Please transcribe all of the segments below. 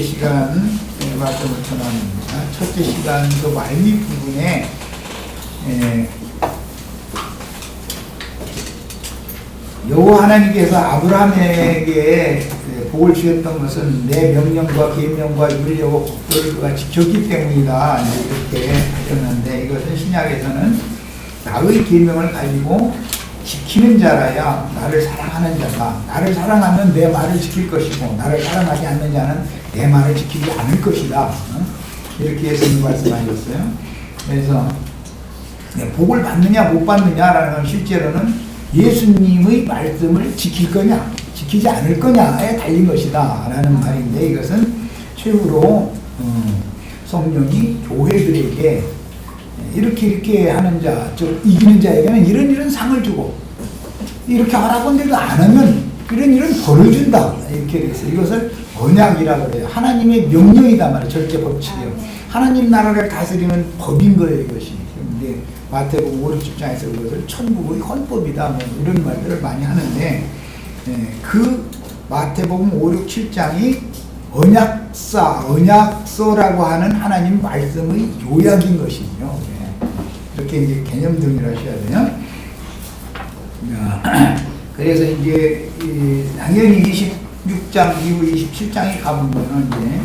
시간 말씀을 전합니다. 첫째 시간 그 말미 부분에 여호와 하나님께서 아브라함에게 복을 주셨던 것은 내 명령과 계명과 율례와 법도를 지켰기 때문이다 이렇게 하셨는데, 이것은 신약에서는 나의 계명을 가지고 지키는 자라야 나를 사랑하는 자다. 나를 사랑하면 내 말을 지킬 것이고, 나를 사랑하지 않는 자는 내 말을 지키지 않을 것이다. 이렇게 예수님 말씀하셨어요. 그래서 복을 받느냐 못 받느냐라는 건 실제로는 예수님의 말씀을 지킬 거냐 지키지 않을 거냐에 달린 것이다 라는 말인데, 이것은 최후로 성령이 교회들에게 이렇게 하는 자, 즉 이기는 자에게는 이런 상을 주고, 이렇게 하라고 한데도 안 하면 이런 벌을 준다 이렇게 됐어요. 이것을 언약이라고 그래요. 하나님의 명령이다 말이에요. 절제 법칙이요. 하나님 나라를 다스리는 법인 거예요, 이것이. 근데 마태복음 5, 6장에서 그것을 천국의 헌법이다 뭐 이런 말들을 많이 하는데, 그 마태복음 5, 6, 7장이 언약서라고 하는 하나님 말씀의 요약인 것이죠. 이렇게 이제 개념 정리하셔야 돼요. 그래서 이제 당연히 26장 이후 27장에 가보면은 이제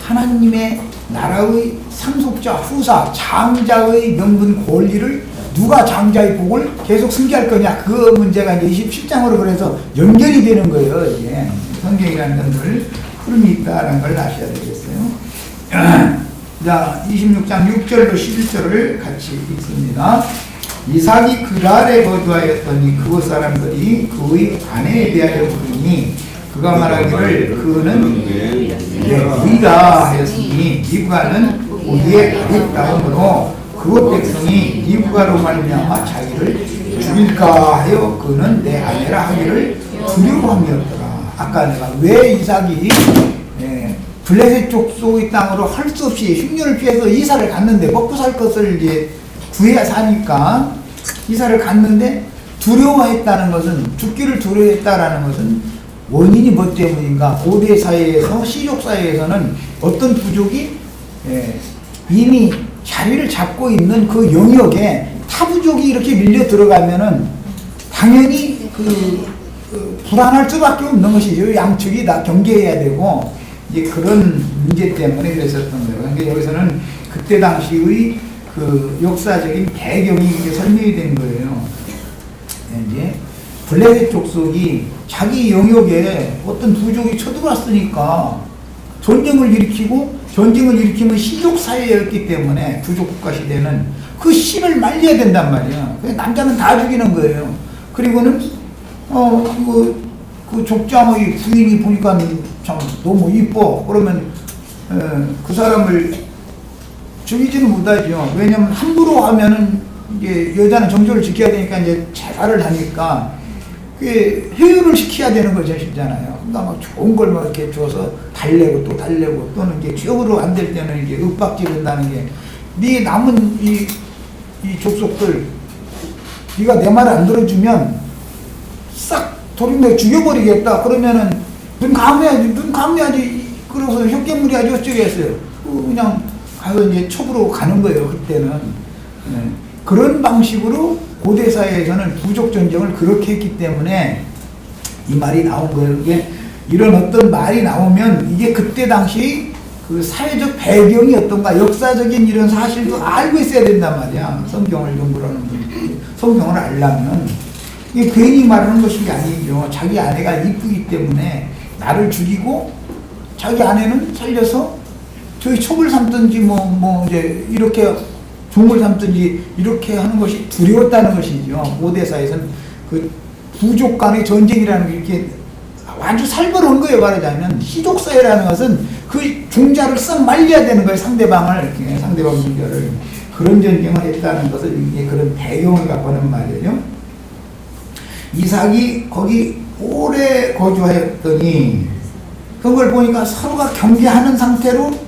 하나님의 나라의 상속자, 후사, 장자의 명분 권리를 누가 장자의 복을 계속 승계할 거냐, 그 문제가 이제 27장으로 그래서 연결이 되는 거예요. 이게 성경이라는 것을 흐름이 있다는 걸 아셔야 되겠어요. 자, 26장 6절로 11절을 같이 읽습니다. 이삭이 그랄에 거주하였더니 그곳 사람들이 그의 아내에 대하여 부르니 그가 말하기를 그는 우리가 하였으니 리브가는 우리의 아랫다음으로 그곳 백성이 리브가로 말미암아 자기를 죽일까 하여 그는 내 아내라 하기를 두려워함이었더라. 아까 내가 왜 이삭이 블레셋 족속의 땅으로 할 수 없이 흉년을 피해서 이사를 갔는데, 먹고 살 것을 이제 구해야 사니까 이사를 갔는데 두려워했다는 것은, 죽기를 두려워했다라는 것은 원인이 뭐 때문인가? 고대 사회에서, 시족 사회에서는 어떤 부족이 이미 자리를 잡고 있는 그 영역에 타부족이 이렇게 밀려 들어가면은 당연히 불안할 수밖에 없는 것이죠. 양측이 다 경계해야 되고, 이제 그런 문제 때문에 그랬었던 거예요. 그러니까 여기서는 그때 당시의 그 역사적인 배경이 설명이 된 거예요. 이제 블레셋 족속이 자기 영역에 어떤 부족이 쳐들어왔으니까 전쟁을 일으키면 시족 사회였기 때문에, 부족 국가 시대는 그 씨를 말려야 된단 말이야. 남자는 다 죽이는 거예요. 그리고는 그 족장의 부인이 보니까 참 너무 이뻐. 그러면 그 사람을 죽이지는 못하죠. 왜냐면 함부로 하면은 이제 여자는 정조를 지켜야 되니까 이제 재발을 하니까 그게 회유를 시켜야 되는 거죠, 실잖아요. 그러니까 막 좋은 걸 막 이렇게 줘서 달래고 또 달래고, 또는 이게 지역으로 안 될 때는 이제 윽박지른다는 게, 네 남은 이 족속들 네가 내 말을 안 들어주면 싹 도둑내 죽여버리겠다. 그러면은 눈 감아야지. 그러고서 혓개물이 아주 어쩌게 했어요. 그냥 가서 이제 첩으로 가는 거예요, 그때는. 그런 방식으로 고대 사회에서는 부족 전쟁을 그렇게 했기 때문에 이 말이 나온 거예요. 이게 이런 어떤 말이 나오면 이게 그때 당시 그 사회적 배경이 어떤가, 역사적인 이런 사실도 알고 있어야 된단 말이야. 성경을 연구하는 분이 성경을 알려면. 이게 괜히 말하는 것이 아니죠. 자기 아내가 이쁘기 때문에 나를 죽이고 자기 아내는 살려서 저희 첩을 삼든지 이제 이렇게 종을 삼든지 이렇게 하는 것이 두려웠다는 것이죠. 고대사에서는 그 부족 간의 전쟁이라는 게 이렇게 아주 살벌한 거예요. 말하자면 시족사회라는 것은 그 종자를 썩 말려야 되는 거예요. 상대방 종자를. 그런 전쟁을 했다는 것을 이게 그런 배경을 갖고 하는 말이에요. 이삭이 거기 오래 거주하였더니 그걸 보니까 서로가 경계하는 상태로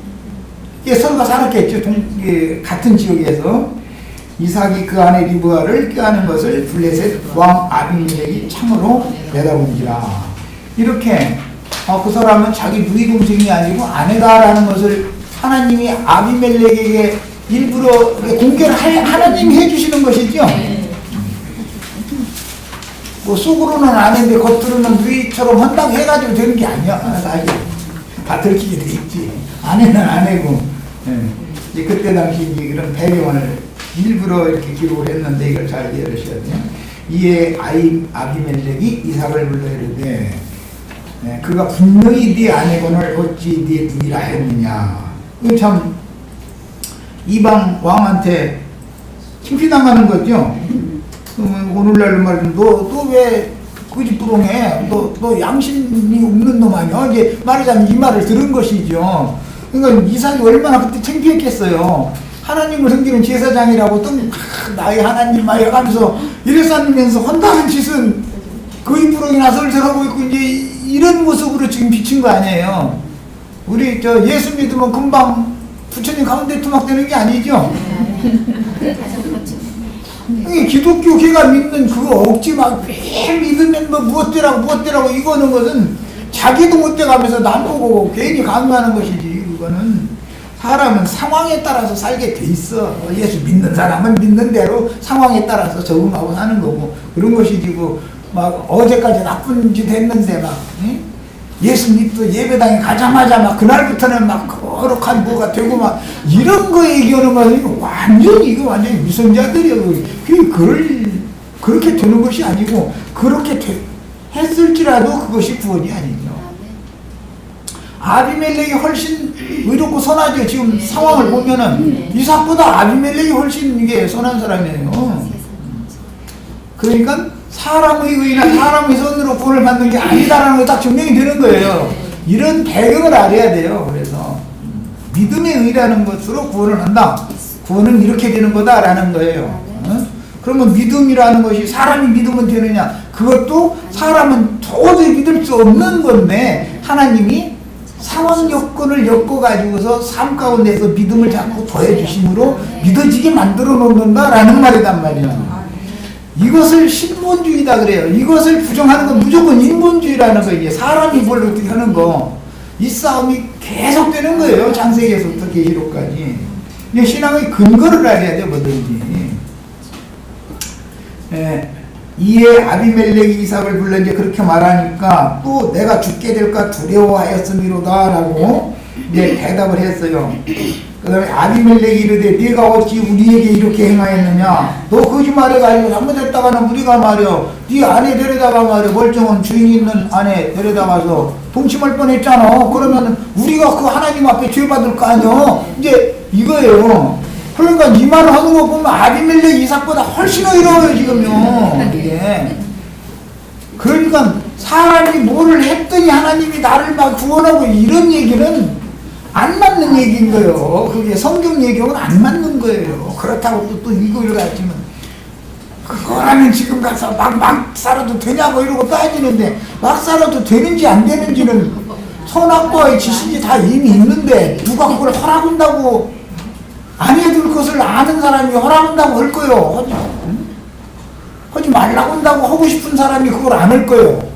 서로가 살았겠죠. 같은 지역에서. 이삭이 그 안에 리브가를 껴안은 것을 블레셋 왕 아비멜렉이 창으로 내다본지라. 이렇게 그 사람은 자기 누이 동생이 아니고 아내다라는 것을 하나님이 아비멜렉에게 일부러 공개를 하나님이 해주시는 것이죠. 뭐 속으로는 아내인데 겉으로는 누이처럼 한다고 해가지고 되는 게 아니야. 사실 다 들키게 돼 있지. 아내는 아내고. 이제 그때 당시 이제 그런 배경을 일부러 이렇게 기록을 했는데 이걸 잘 이해하셔야 돼요. 이에 아비멜렉이 이삭을 불러 이르되 그가 분명히 네 아내건을 어찌 네 누이라 했느냐. 참 이방 왕한테 창피당하는 거죠. 오늘날 말은 너 왜 거짓부렁해? 너 양심이 없는 놈 아니야? 이제 말하자면 이 말을 들은 것이죠. 그러니까 이삭이 얼마나 그때 창피했겠어요. 하나님을 섬기는 제사장이라고 또 나의 하나님 막 해가면서 이래싸면서 한다는 짓은 거짓부렁이나 설설하고 있고 이제 이런 모습으로 지금 비친 거 아니에요. 우리 예수 믿으면 금방 부처님 가운데 투막되는 게 아니죠. 기독교 걔가 믿는 그거 억지 막 매일 믿으면 뭐 무엇대라고 이거는 것은 자기도 못 돼가면서 남보고 괜히 강요하는 것이지. 그거는 사람은 상황에 따라서 살게 돼 있어. 예수 믿는 사람은 믿는 대로 상황에 따라서 적응하고 사는 거고 그런 것이지. 막 어제까지 나쁜 짓 했는데 막 예수 믿고 예배당에 가자마자 막 그날부터는 막 거룩한 뭐가 되고 막 이런 거 얘기하는 거 완전히 미성자들이야. 그렇게 되는 것이 아니고 그렇게 했을지라도 그것이 구원이 아니죠. 아비멜렉이 훨씬 의롭고 선하죠. 지금 상황을 보면은 이삭보다 아비멜렉이 훨씬 이게 선한 사람이에요. 그러니까 사람의 의나 사람의 선으로 구원을 받는 게 아니다라는 거 딱 증명이 되는 거예요. 이런 배경을 알아야 돼요. 그래서 믿음의 의라는 것으로 구원을 한다. 구원은 이렇게 되는 거다라는 거예요. 그러면 믿음이라는 것이 사람이 믿으면 되느냐? 그것도 사람은 도저히 믿을 수 없는 건데 하나님이 상황 여건을 엮어가지고서 삶 가운데서 믿음을 자꾸 더해주심으로 믿어지게 만들어 놓는다라는 말이란 말이야. 이것을 신본주의다 그래요. 이것을 부정하는 건 무조건 인본주의라는 거. 이게 사람이 뭘 어떻게 하는 거. 이 싸움이 계속되는 거예요. 창세기에서부터 계시록까지. 신앙의 근거를 알아야 돼요. 뭐든지. 이에 아비멜렉이 이삭을 불러 이제 그렇게 말하니까 또 내가 죽게 될까 두려워하였음이로다 라고 이제 대답을 했어요. 그 다음에 아비멜렉이 이르되 네가 어찌 우리에게 이렇게 행하였느냐. 너 거짓말해가지고 잘못했다가는 우리가 말이여 네 아내 데려다가 말이여 멀쩡한 주인 있는 아내 데려다가서 동침할 뻔했잖아. 그러면 우리가 그 하나님 앞에 죄받을 거 아니여. 이제 이거예요. 그러니까 이 말을 하는 거 보면 아비멜렉 이삭보다 훨씬 어려워요 지금요. 이게. 그러니까 사람이 뭐를 했더니 하나님이 나를 막 구원하고 이런 얘기는 안 맞는 얘기인 거예요. 그게 성경 얘기하고는 안 맞는 거예요. 그렇다고 또 이거를 가지면 그거라면 지금 가서 막 살아도 되냐고 이러고 따지는데 막 살아도 되는지 안 되는지는 선악과의 지식이 다 이미 있는데 누가 그걸 허락한다고 아내들 것을 아는 사람이 허락한다고 할 거예요. 하지 말라고 한다고 하고 싶은 사람이 그걸 안 할 거예요.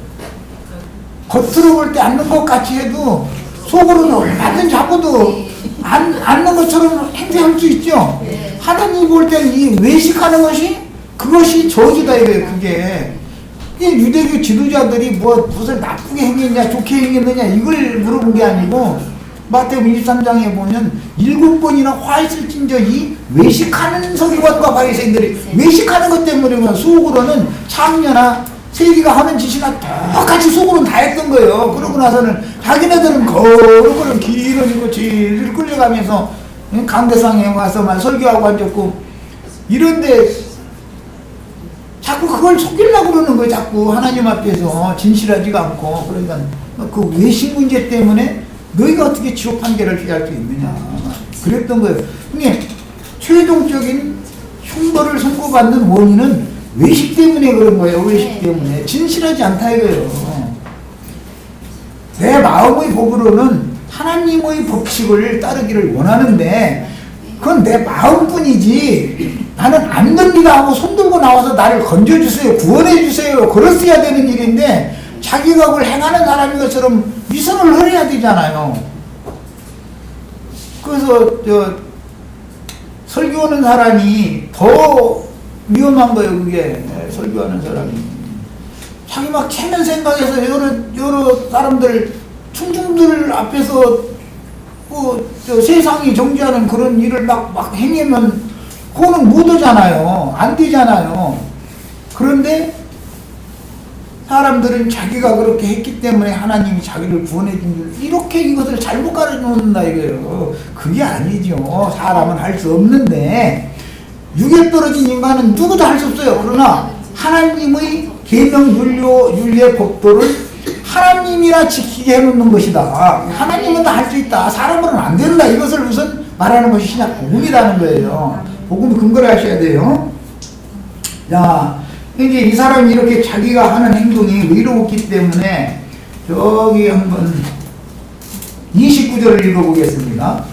겉으로 볼 때 않는 것 같이 해도 속으로는 얼마든지 하고도 않는 것처럼 행세할 수 있죠. 하나님 볼 때는 이 외식하는 것이 그것이 저주다 이거예요. 그게 유대교 지도자들이 무엇을 나쁘게 행했냐 좋게 행했느냐 이걸 물어본 게 아니고 마태복음 23장에 보면 7번이나 화했을진저 이 외식하는 서기관과 바리새인들이 외식하는 것 때문에 속으로는 창녀나 세리가 하는 짓이나 똑같이 속으로는 다 했던 거예요. 그러고 나서는 자기네들은 거룩거룩 길어지고 질질 끌려가면서 강대상에 와서 막 설교하고 앉았고 이런데 자꾸 그걸 속이려고 그러는 거예요. 자꾸 하나님 앞에서 진실하지가 않고. 그러니까 그 외식 문제 때문에 너희가 어떻게 지옥 판결을 피할 수 있느냐 그랬던 거예요. 근데 최종적인 형벌을 선고받는 원인은 외식 때문에 그런 거예요. 외식 때문에 진실하지 않다 이거예요. 내 마음의 법으로는 하나님의 법칙을 따르기를 원하는데 그건 내 마음뿐이지 나는 안 됩니다 하고 손들고 나와서 나를 건져주세요 구원해주세요 그랬어야 되는 일인데 자기가 그걸 행하는 사람인 것처럼 위선을 흐려야 되잖아요. 그래서 설교하는 사람이 더 위험한 거예요. 그게 설교하는 사람이 자기 막 체면 생각해서 여러 사람들 충중들 앞에서 세상이 정죄하는 그런 일을 막 행하면 그거는 못 하잖아요. 안 되잖아요. 그런데 사람들은 자기가 그렇게 했기 때문에 하나님이 자기를 구원해 준 줄 이렇게 이것을 잘못 가르쳐 놓는다 이거예요. 그게 아니죠. 사람은 할 수 없는데 육에 떨어진 인간은 누구도 할 수 없어요. 그러나 하나님의 계명 윤리의 법도를 하나님이라 지키게 해놓는 것이다. 하나님은 다 할 수 있다. 사람으로는 안 된다. 이것을 우선 말하는 것이 신약 복음이라는 거예요. 복음 근거를 하셔야 돼요. 자, 이제 이 사람이 이렇게 자기가 하는 행동이 의로웠기 때문에 저기 한번 29절을 읽어보겠습니다.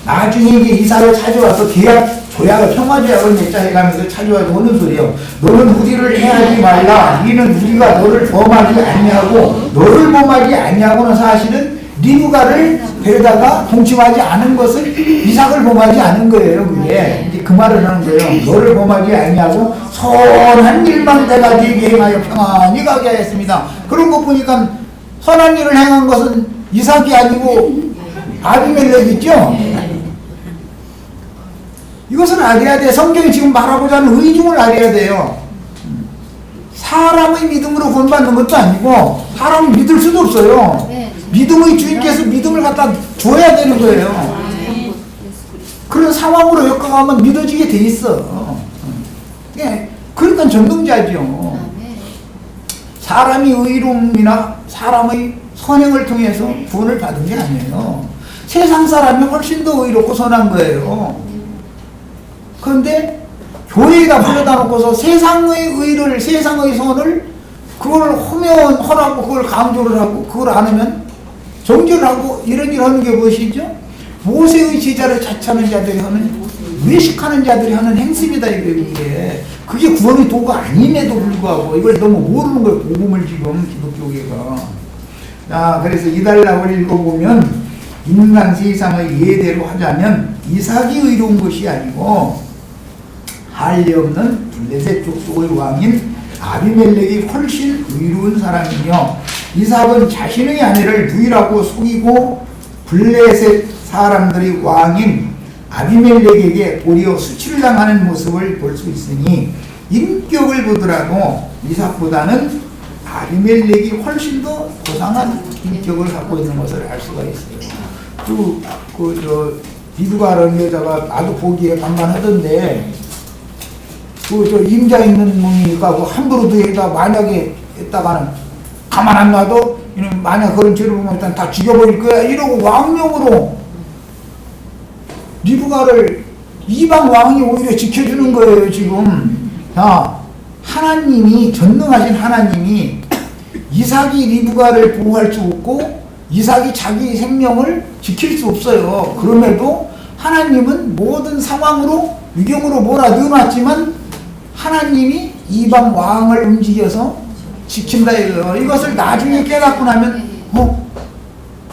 나중에 이제 이사를 찾아와서 조약을 평화조약을 맺자해가면서 찾아와서 오는 소리예요. 너는 무리를 행하지 말라. 이는 무리가 너를 범하지 아니하고 너를 범하지 아니하고는 사실은 리브가를 데려다가 동침하지 않은 것을 이삭을 범하지 않은 거예요. 그게 이제 그 말을 하는 거예요. 너를 범하지 아니하고 선한 일만 내가 네게 행하여 평안히 가게 하였습니다. 그런 거 보니까 선한 일을 행한 것은 이삭이 아니고 아비멜렉이죠. 이것을 알아야 돼. 성경이 지금 말하고자 하는 의중을 알아야 돼요. 사람의 믿음으로 구원받는 것도 아니고 사람을 믿을 수도 없어요. 믿음의 주인께서 믿음을 갖다 줘야 되는 거예요. 그런 상황으로 엮어가면 믿어지게 돼 있어. 예, 그러니까 전능자죠. 사람이 의로움이나 사람의 선행을 통해서 구원을 받은 게 아니에요. 세상 사람이 훨씬 더 의롭고 선한 거예요. 그런데 교회에다 불러다 놓고서 세상의 의를, 세상의 선을 그걸 허라고 그걸 강조를 하고 그걸 안 하면 정죄를 하고 이런 일 하는 게 무엇이죠? 모세의 제자를 자처하는 자들이 하는, 외식하는 자들이 하는 행습이다 이게. 그게 구원의 도가 아님에도 불구하고 이걸 너무 모르는 거예요. 복음을 지금 기독교계가. 자, 그래서 이달락을 읽어보면 인간 세상의 예대로 하자면 이삭이 의로운 것이 아니고 할례 없는 블레셋 족속의 왕인 아비멜렉이 훨씬 의로운 사람이며 이삭은 자신의 아내를 누이라고 속이고 블레셋 사람들이 왕인 아비멜렉에게 도리어 수치를 당하는 모습을 볼 수 있으니 인격을 보더라도 이삭보다는 아비멜렉이 훨씬 더 고상한 인격을 갖고 있는 것을 알 수가 있어요. 비두가라는 여자가 나도 보기에 간간하던데 임자 있는 놈이니까 함부로 도에다 만약에 했다가는 가만 안 놔도 만약 그런 죄를 보면 일단 다 죽여버릴 거야 이러고 왕명으로 리브가를 이방 왕이 오히려 지켜주는 거예요 지금. 자, 하나님이 전능하신 하나님이 이삭이 리브가를 보호할 수 없고 이삭이 자기 생명을 지킬 수 없어요. 그럼에도 하나님은 모든 상황으로 위경으로 몰아넣어놨지만 하나님이 이방 왕을 움직여서 지킨다 이거예요. 이것을 나중에 깨닫고 나면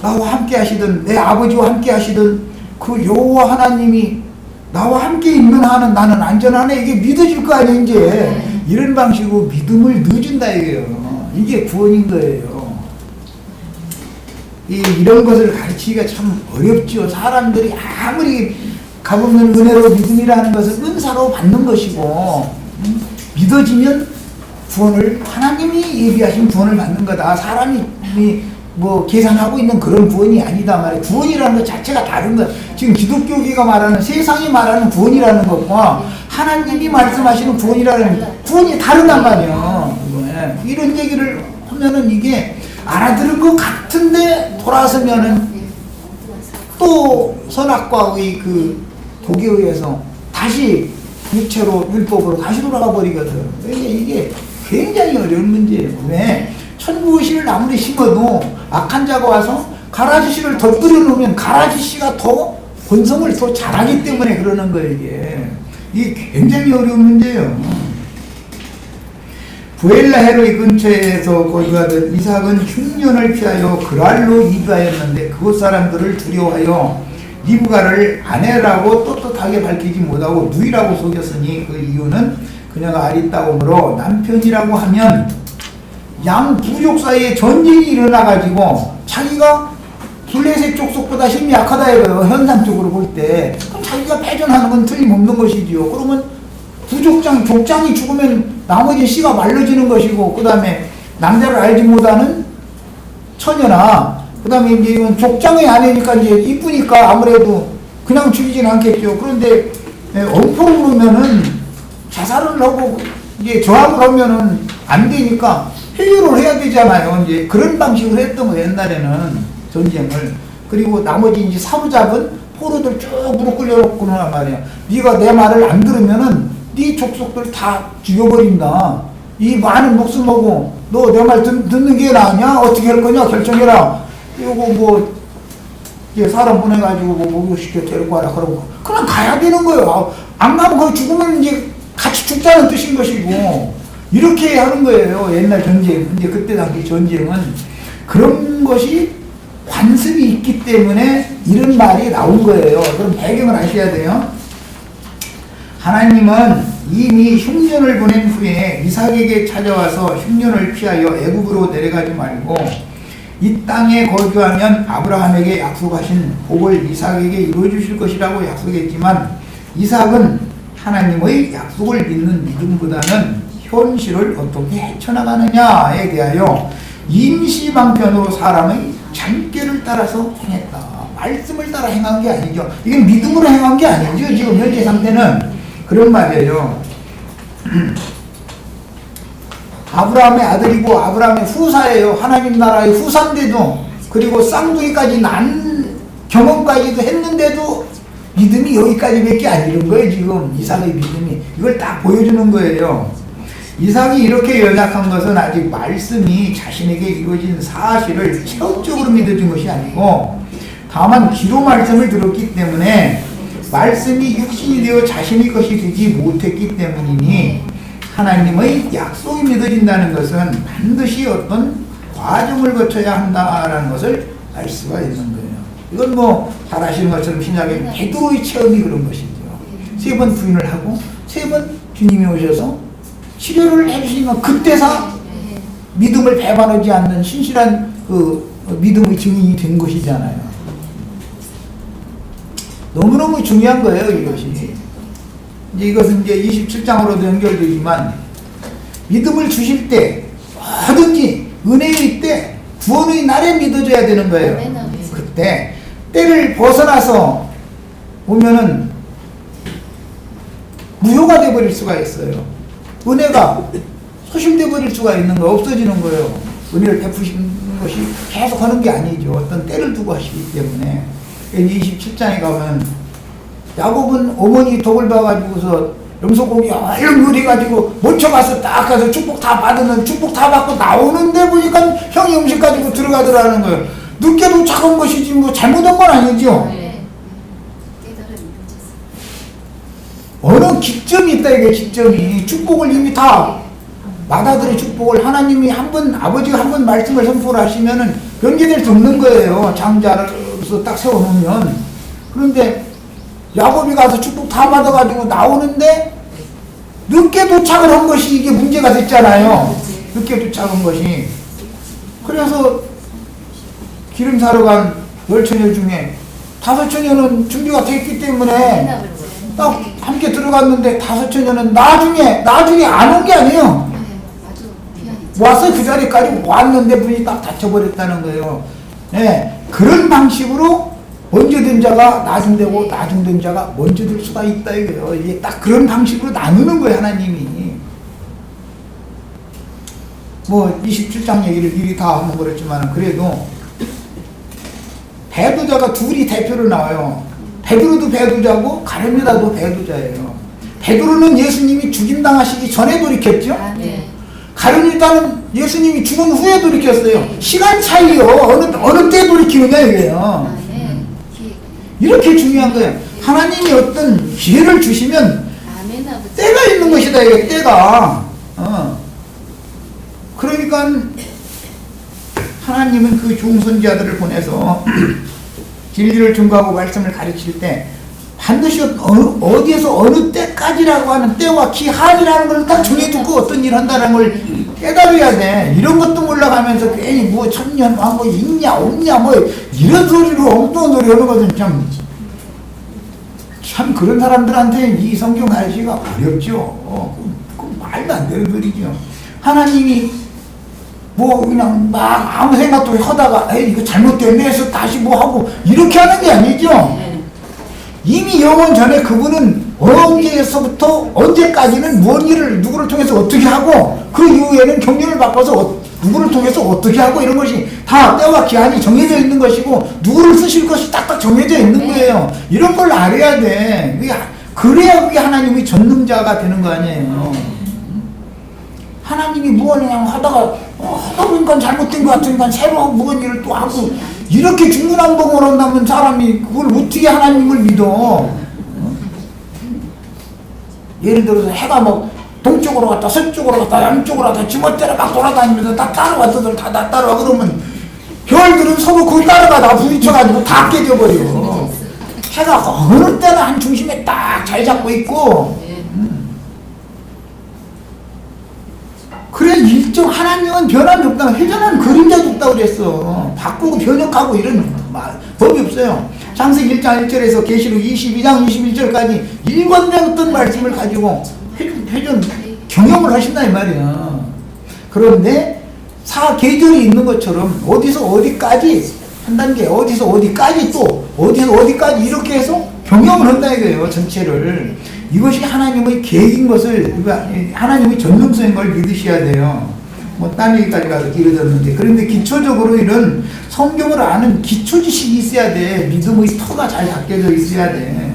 나와 함께 하시던 내 아버지와 함께 하시던 그 여호와 하나님이 나와 함께 있는 한은 나는 안전하네 이게 믿어질 거 아니에요. 이제 이런 방식으로 믿음을 넣어준다 이거예요. 이게 구원인 거예요. 이런 것을 가르치기가 참 어렵죠. 사람들이 아무리 가보면 은혜로 믿음이라는 것은 은사로 받는 것이고 믿어지면 구원을 하나님이 예비하신 구원을 받는 거다. 사람이 뭐 계산하고 있는 그런 구원이 아니다 말이에요. 구원이라는 것 자체가 다른 거야. 지금 기독교계가 말하는 세상이 말하는 구원이라는 것과 하나님이 말씀하시는 구원이 다르단 말이에요. 이런 얘기를 하면은 이게 알아들은 것 같은데 돌아서면은 또 선악과의 그 독에 의해서 다시 육체로 율법으로 다시 돌아가 버리거든. 이게 굉장히 어려운 문제예요. 왜? 천국의 씨를 아무리 심어도 악한 자가 와서 가라지 씨를 덧들여 놓으면 가라지 씨가 더 본성을 더 잘하기 때문에 그러는 거예요. 이게 굉장히 어려운 문제예요. 부엘라헤로이 근처에서 거주하던 이삭은 흉년을 피하여 그랄로 이주하였는데 그곳 사람들을 두려워하여 리브가를 아내라고 떳떳하게 밝히지 못하고 누이라고 속였으니 그 이유는 그녀가 아리따움으로 남편이라고 하면 양 부족 사이에 전쟁이 일어나가지고 자기가 블레셋 족속보다 힘이 약하다 이거예요. 현상적으로 볼 때. 그럼 자기가 패전하는 건 틀림없는 것이지요. 그러면 족장이 죽으면 나머지 씨가 말라지는 것이고, 그 다음에 남자를 알지 못하는 처녀나, 그 다음에 이제 이건 족장의 아내니까 이제 이쁘니까 아무래도 그냥 죽이진 않겠죠. 그런데 엄포를 놓으면은 자살을 하고 이제 저항을 하면은 안 되니까 회유를 해야 되잖아요. 이제 그런 방식으로 했던 거 옛날에는 전쟁을. 그리고 나머지 이제 사로잡은 포로들 쭉 무릎 꿇려놓고 말이야. 네가 내 말을 안 들으면은 네 족속들 다 죽여버린다. 이 많은 목숨하고 너 내 말 듣는 게 나으냐? 어떻게 할 거냐? 결정해라. 이거 뭐 이제 사람 보내가지고 뭐 목욕시켜 데리고 와라 그러고 그냥 가야 되는 거예요. 안 가면 거기 죽으면 이제 같이 죽자는 뜻인 것이고 이렇게 하는 거예요. 옛날 전쟁. 근데 그때 당시 전쟁은 그런 것이 관습이 있기 때문에 이런 말이 나온 거예요. 그럼 배경을 아셔야 돼요. 하나님은 이미 흉년을 보낸 후에 이삭에게 찾아와서 흉년을 피하여 애굽으로 내려가지 말고 이 땅에 거주하면 아브라함에게 약속하신 복을 이삭에게 이루어주실 것이라고 약속했지만 이삭은 하나님의 약속을 믿는 믿음보다는 현실을 어떻게 헤쳐나가느냐에 대하여 임시방편으로 사람의 잠깨를 따라서 행했다. 말씀을 따라 행한 게 아니죠. 이게 믿음으로 행한 게 아니죠. 지금 현재 상태는 그런 말이에요. 아브라함의 아들이고 아브라함의 후사예요. 하나님 나라의 후사인데도, 그리고 쌍둥이까지 난 경험까지도 했는데도 믿음이 여기까지밖에 안 이른 거예요. 지금 이삭의 믿음이 이걸 딱 보여주는 거예요. 이삭이 이렇게 연약한 것은 아직 말씀이 자신에게 이루어진 사실을 체험적으로 믿어진 것이 아니고 다만 기도 말씀을 들었기 때문에 말씀이 육신이 되어 자신의 것이 되지 못했기 때문이니 하나님의 약속이 믿어진다는 것은 반드시 어떤 과정을 거쳐야 한다라는 것을 알 수가 있는 거예요. 이건 뭐 잘 아시는 것처럼 신약의 베드로의 체험이 그런 것이죠. 3번 부인을 하고 3번 주님이 오셔서 치료를 해주시면 그때서 믿음을 배반하지 않는 신실한 그 믿음의 증인이 된 것이잖아요. 너무너무 중요한 거예요, 이것이. 이제 이것은 이제 27장으로도 연결되지만 믿음을 주실 때 뭐든지 은혜의 때 구원의 날에 믿어줘야 되는 거예요. 그때 때를 벗어나서 보면은 무효가 돼버릴 수가 있어요. 은혜가 소실돼 버릴 수가 있는 거, 없어지는 거예요. 은혜를 베푸시는 것이 계속 하는 게 아니죠. 어떤 때를 두고 하시기 때문에. 27장에 가면 야곱은 어머니 독을 봐가지고서 염소고기 얼른 요리해가지고 먼저 딱 가서 축복 다 받으면 축복 다 받고 나오는데 보니까 형이 음식 가지고 들어가더라는 거예요. 늦게 도착한 것이지 뭐 잘못한 건 아니죠. 네. 어느 기점이 있다, 이게 기점이. 축복을 이미 다 맏아들의 축복을 하나님이 아버지가 한 번 말씀을 선포를 하시면은 연계될 수 없는 거예요. 장자로서 딱 세워놓으면. 그런데 야곱이 가서 축복 다 받아가지고 나오는데 늦게 도착을 한 것이 이게 문제가 됐잖아요. 늦게 도착한 것이. 그래서 기름 사러 간 10처녀 중에 5처녀는 준비가 됐기 때문에 딱 함께 들어갔는데 5처녀는 나중에 안 온 게 아니에요. 와서 그 자리까지 왔는데 문이 딱 닫혀버렸다는 거예요. 네, 그런 방식으로 먼저 된 자가 나중되고 나중된 자가 먼저 될 수가 있다 이거예요. 이게 딱 그런 방식으로 나누는 거예요, 하나님이. 뭐 27장 얘기를 미리 다 하면 그렇지만 그래도 배두자가 둘이 대표로 나와요. 베드로도 배두자고 가룟유다도 배두자예요. 베드로는 예수님이 죽임당하시기 전에 돌이켰죠. 가룟유다는 예수님이 죽은 후에 돌이켰어요. 시간 차이요. 어느 때 돌이키느냐 이게요. 이렇게 중요한 거예요. 하나님이 어떤 기회를 주시면 때가 있는 것이다. 이게 때가. 그러니까 하나님은 그 중선자들을 보내서 진리를 증거하고 말씀을 가르칠 때 반드시 어디에서 어느 때까지라고 하는 때와 기한이라는 걸 딱 정해두고 어떤 일을 한다는 걸 깨달아야 돼. 이런 것도 몰라가면서 괜히 뭐 천년왕 뭐 있냐 없냐 뭐 이런 소리로 엉뚱한 소리 하는 것은 참 그런 사람들한테 이 성경 가르치기가 어렵죠. 그 말도 안 되는 소리죠. 하나님이 뭐 그냥 막 아무 생각도 하다가 에이 이거 잘못됐네 해서 다시 뭐 하고 이렇게 하는 게 아니죠. 이미 영원 전에 그분은 언제에서부터 언제까지는 무슨 일을 누구를 통해서 어떻게 하고 그 이후에는 경륜을 바꿔서 누구를 통해서 어떻게 하고 이런 것이 다 때와 기한이 정해져 있는 것이고 누구를 쓰실 것이 딱딱 정해져 있는 거예요. 이런 걸 알아야 돼. 그래야 그게 하나님이 전능자가 되는 거 아니에요. 하나님이 뭐 그냥 하다 보니까 잘못된 것 같으니까 새로 무슨 일을 또 하고 이렇게 중구난방으로 한다면 사람이 그걸 어떻게 하나님을 믿어? 예를 들어서 해가 뭐 동쪽으로 갔다 서쪽으로 갔다 양쪽으로 갔다 지멋대로 막 돌아다니면서 다 따라와서들 다 따라와 그러면 별들은 서로 그걸 따라가 다 부딪혀가지고 다 깨져버려. 해가 어느 때나 한 중심에 딱 잘 잡고 있고 그래 일정 하나님은 변함이 없다. 회전하는 그림자도 없다고 그랬어. 바꾸고 변혁하고 이런 법이 없어요. 창세기 1장 1절에서 계시록 22장 21절까지 일관되었던 말씀을 가지고 회전 경영을 하신다 이 말이야. 그런데 사계절이 있는 것처럼 어디서 어디까지 한 단계 어디서 어디까지 또 어디서 어디까지 이렇게 해서 경영을 한다 이거예요. 전체를. 이것이 하나님의 계획인 것을 하나님의 전능성인 걸 믿으셔야 돼요. 뭐 딴 얘기까지 가서 길어졌는데 그런데 기초적으로 이런 성경을 아는 기초 지식이 있어야 돼. 믿음의 터가 잘 닦여져 있어야 돼.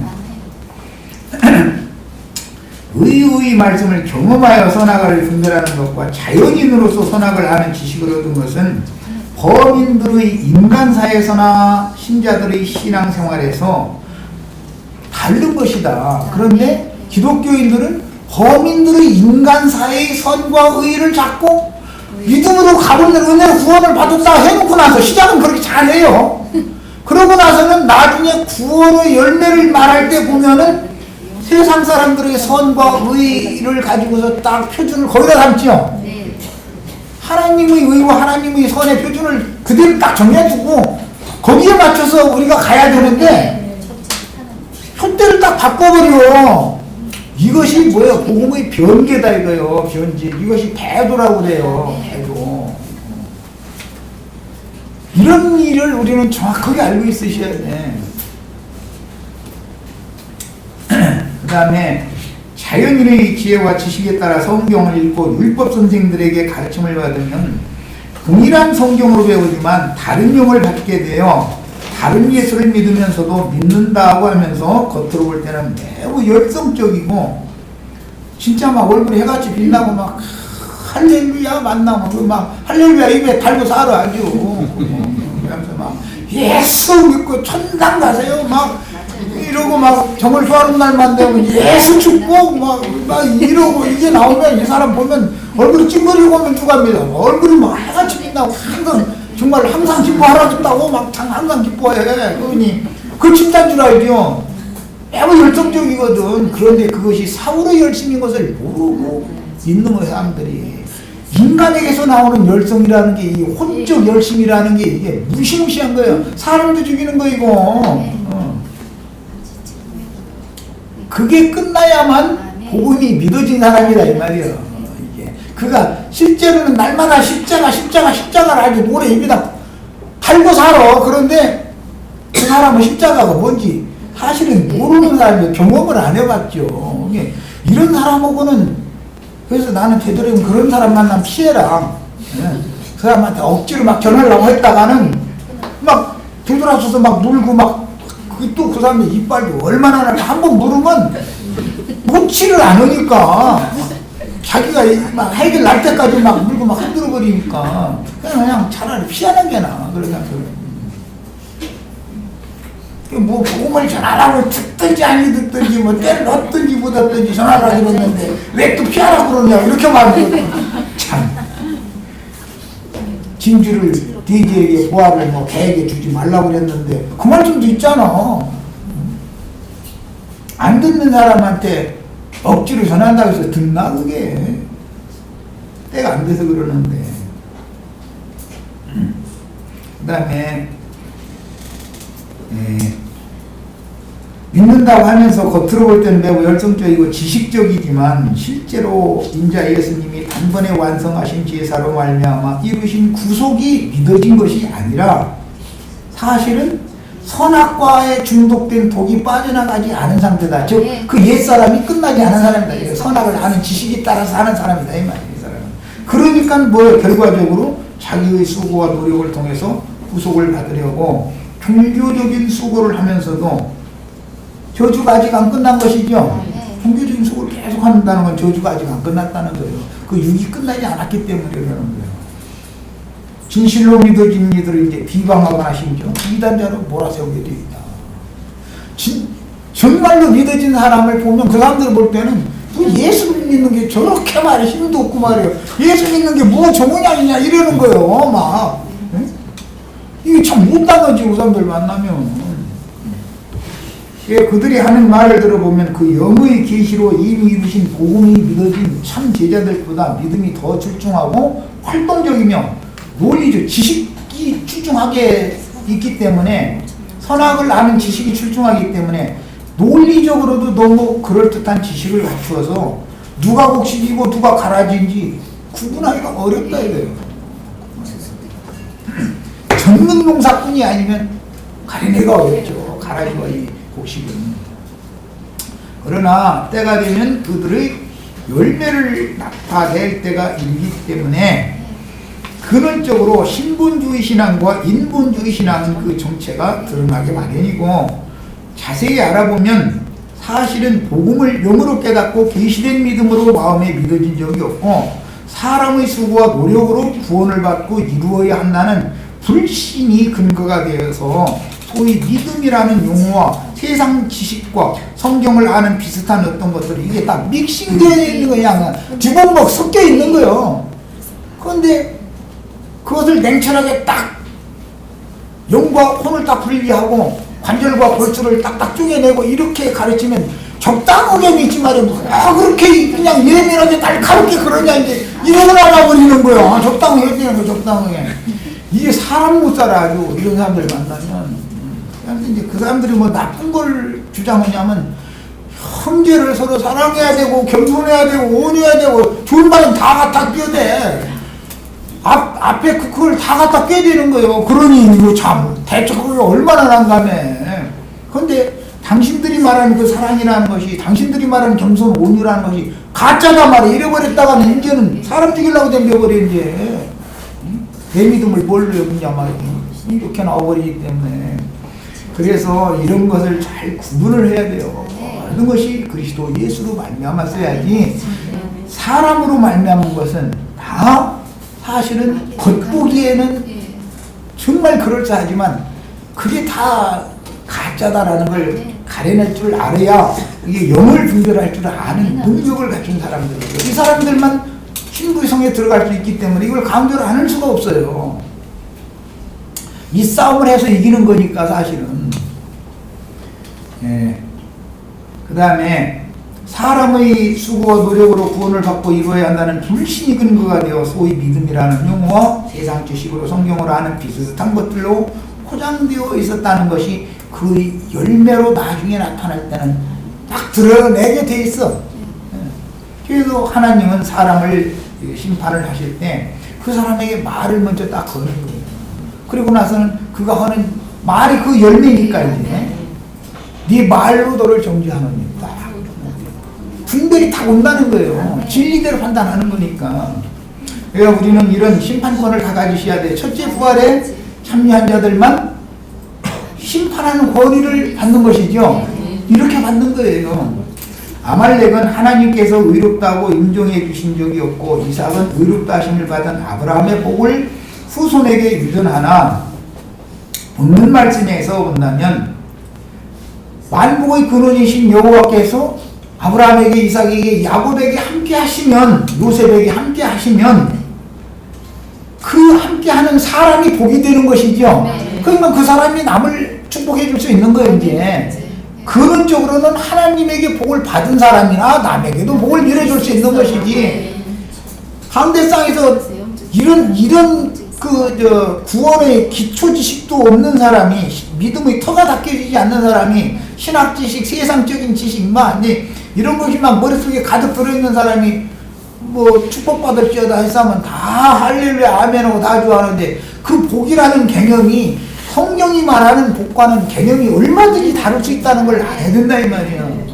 의의 말씀을 경험하여 선악을 분별하는 것과 자연인으로서 선악을 아는 지식을 얻은 것은 범인들의 인간사에서나 신자들의 신앙생활에서 다른 것이다. 그런데 기독교인들은 범인들의 인간사의 선과 의의를 잡고 믿음으로 가보는 은혜로 구원을 받았다 해놓고 나서 시작은 그렇게 잘해요. 그러고 나서는 나중에 구원의 열매를 말할 때 보면은 세상 사람들의 선과 의의를 가지고서 딱 표준을 거기다 담죠. 하나님의 의와 하나님의 선의 표준을 그대로 딱 정해두고 거기에 맞춰서 우리가 가야 되는데 표대를 딱 바꿔버려. 이것이 뭐예요? 복음의 변개다 이거요. 변질. 이것이 배도라고 그래요. 배도. 이런 일을 우리는 정확하게 알고 있으셔야 돼. 그 다음에 자연인의 지혜와 지식에 따라 성경을 읽고 율법 선생들에게 가르침을 받으면 동일한 성경으로 배우지만 다른 용어를 받게 되어 다른 예수를 믿으면서도 믿는다고 하면서 겉으로 볼 때는 매우 열성적이고 진짜 막 얼굴이 해같이 빛나고 막 할렐루야 만나면 막 할렐루야 입에 달고 살아 아주 그러면서 막 예수 믿고 천당 가세요 막 이러고 막 정말 좋아하는 날만 되면 예수 축복 막 이러고 이게 나오면 이 사람 보면 얼굴이 찡그리고 오면 죽합니다. 얼굴이 막 해같이 빛나고 정말 항상 기뻐하라 준다고 막 항상 기뻐해. 그러니 그 칭찬 줄 알죠. 매우 열정적이거든. 그런데 그것이 사울의 열심인 것을 모르고 있는 사람들이 인간에게서 나오는 열성이라는 게 이 혼적 열심이라는 게 이게 무시무시한 거예요. 사람도 죽이는 거 이거. 그게 끝나야만 복음이 믿어진 사람이다 이 말이에요. 그가 실제로는 날마다 십자가를 아주 모래 입에다 달고 살아. 그런데 그 사람은 십자가가 뭔지 사실은 모르는 사람이 경험을 안 해봤죠. 이런 사람하고는 그래서 나는 되도록이면 그런 사람 만나면 피해라. 그 사람한테 억지로 막 전하려고 했다가는 막 되돌아서서 막 물고 막 또 그 사람의 이빨도 얼마나 날까 한번 물으면 놓지를 않으니까 자기가 막 해결 날 때까지 막 물고 막 흔들어 버리니까 그냥 차라리 피하는 게 나아. 그러니까 뭐 복음을 전하라고 듣든지 아니 듣든지 뭐 때를 넣든지 못 얻든지 전하라고 그러는데 왜 또 피하라고 그러냐 이렇게 말하거든. 참 진주를 돼지에게 보화를 뭐 개에게 주지 말라고 그랬는데 그 말씀도 있잖아. 안 듣는 사람한테 억지로 전한다고 해서 듣나 그게. 때가 안 돼서 그러는데. 그 다음에 믿는다고 하면서 겉으로 볼 때는 매우 열성적이고 지식적이지만 실제로 인자 예수님이 단번에 완성하신 제사로 말미암아 이루신 구속이 믿어진 것이 아니라 사실은 선악과에 중독된 독이 빠져나가지 않은 상태다. 즉 그 옛사람이 끝나지 않은 사람이다. 선악을 아는 지식에 따라서 하는 사람이다 이 말이에요. 이 사람은. 그러니까 뭐예요? 결과적으로 자기의 수고와 노력을 통해서 구속을 받으려고 종교적인 수고를 하면서도 저주가 아직 안 끝난 것이죠. 종교적인 수고를 계속 한다는 건 저주가 아직 안 끝났다는 거예요. 그 육이 끝나지 않았기 때문에 그러는 거예요. 진실로 믿어진 이들을 이제 비방하거나 심지어 이단자로 몰아세우게 되어 있다. 정말로 믿어진 사람을 보면 그 사람들 볼 때는 예수 믿는 게 저렇게 말해 힘도 없고 말이에요. 예수 믿는 게 뭐 정은양이냐 이러는 거예요. 막 이게 참 못당하지 그 사람들 만나면. 그들이 하는 말을 들어보면 그 영의 계시로 이미 이루신 복음이 믿어진 참 제자들보다 믿음이 더 출중하고 활동적이며 논리적 지식이 출중하게 있기 때문에 선악을 아는 지식이 출중하기 때문에 논리적으로도 너무 그럴듯한 지식을 갖추어서 누가 곡식이고 누가 가라지인지 구분하기가 어렵다 이거예요. 전문 농사꾼이 아니면 가리내가 어렵죠. 가라지와 이 곡식은. 그러나 때가 되면 그들의 열매를 나타낼 때가 있기 때문에 근원적으로 신본주의 신앙과 인본주의 신앙은 그 정체가 드러나게 마련이고 자세히 알아보면 사실은 복음을 영으로 깨닫고 계시된 믿음으로 마음에 믿어진 적이 없고 사람의 수고와 노력으로 구원을 받고 이루어야 한다는 불신이 근거가 되어서 소위 믿음이라는 용어와 세상 지식과 성경을 아는 비슷한 어떤 것들이 이게 딱 믹싱되어 있는 거야. 뒤범벅 섞여 있는 거예요. 그런데 그것을 냉철하게 딱 영과 혼을 딱 분리하고 관절과 골수를 딱딱 쪼개내고 이렇게 가르치면 적당하게 믿지 말이야. 그렇게 그냥 예민하게 날카롭게 그러냐 이제 이러고 나가버리는 거야. 적당하게 해야 되는 거 적당하게. 이게 사람 못 살아 아주 이런 사람들 만나면. 그런데 이제 그 사람들이 뭐 나쁜 걸 주장하냐면 형제를 서로 사랑해야 되고 겸손해야 되고 온해야 되고 좋은 말은 다 갖다 끼어대. 앞에 그걸 다 갖다 껴대는 거예요. 그러니 이거 참 대처가 얼마나 난감해. 그런데 당신들이 말하는 그 사랑이라는 것이 당신들이 말하는 겸손 온유라는 것이 가짜다 말이야. 잃어버렸다가는 이제는 사람 죽이려고 덤벼버려 이제. 내 믿음을 뭘로 여기냐 말이야. 이렇게 나와버리기 때문에. 그래서 이런 것을 잘 구분을 해야 돼요. 모든 것이 그리스도 예수로 말미암았어야지 사람으로 말미암은 것은 다 사실은 겉보기에는 정말 그럴싸하지만 그게 다 가짜다라는 걸 가려낼 줄 알아야 이게 영을 분별할 줄 아는 능력을 갖춘 사람들이에요. 이 사람들만 신부성에 들어갈 수 있기 때문에 이걸 강조를 안 할 수가 없어요. 이 싸움을 해서 이기는 거니까 사실은. 그 다음에 사람의 수고와 노력으로 구원을 받고 이루어야 한다는 불신이 근거가 되어 소위 믿음이라는 용어와 세상 지식으로 성경을 아는 비슷한 것들로 포장되어 있었다는 것이 그 열매로 나중에 나타날 때는 딱 드러내게 돼 있어. 그래서 하나님은 사람을 심판을 하실 때 그 사람에게 말을 먼저 딱 거는 거예요. 그리고 나서는 그가 하는 말이 그 열매니까 이제 네 말로 너를 정죄하노니까 분별이 다 온다는 거예요. 진리대로 판단하는 거니까. 그래서 우리는 이런 심판권을 다 가지셔야 돼. 첫째 부활에 참여한 자들만 심판하는 권위를 받는 것이죠. 이렇게 받는 거예요. 아말렉은 하나님께서 의롭다고 인정해 주신 적이 없고 이삭은 의롭다 하심을 받은 아브라함의 복을 후손에게 유전하나 본문 말씀에서 본다면 만복의 근원이신 여호와께서 아브라함에게 이삭에게 야곱에게 함께 하시면 요셉에게 함께 하시면 그 함께하는 사람이 복이 되는 것이죠. 네. 그러면 그 사람이 남을 축복해 줄 수 있는 거예요, 이제. 근원적으로는 하나님에게 복을 받은 사람이나 남에게도 복을 밀어줄 수 있는 것이지. 가운데상에서 이런 구원의 기초 지식도 없는 사람이, 믿음의 터가 닦여지지 않는 사람이, 신학 지식, 세상적인 지식만, 이런 것이만 머릿속에 가득 들어있는 사람이 뭐 축복받을지어다 해서 하면 다 할렐루야 아멘하고 다 좋아하는데, 그 복이라는 개념이 성경이 말하는 복과는 개념이 얼마든지 다를 수 있다는 걸 알아야 된다 이 말이에요.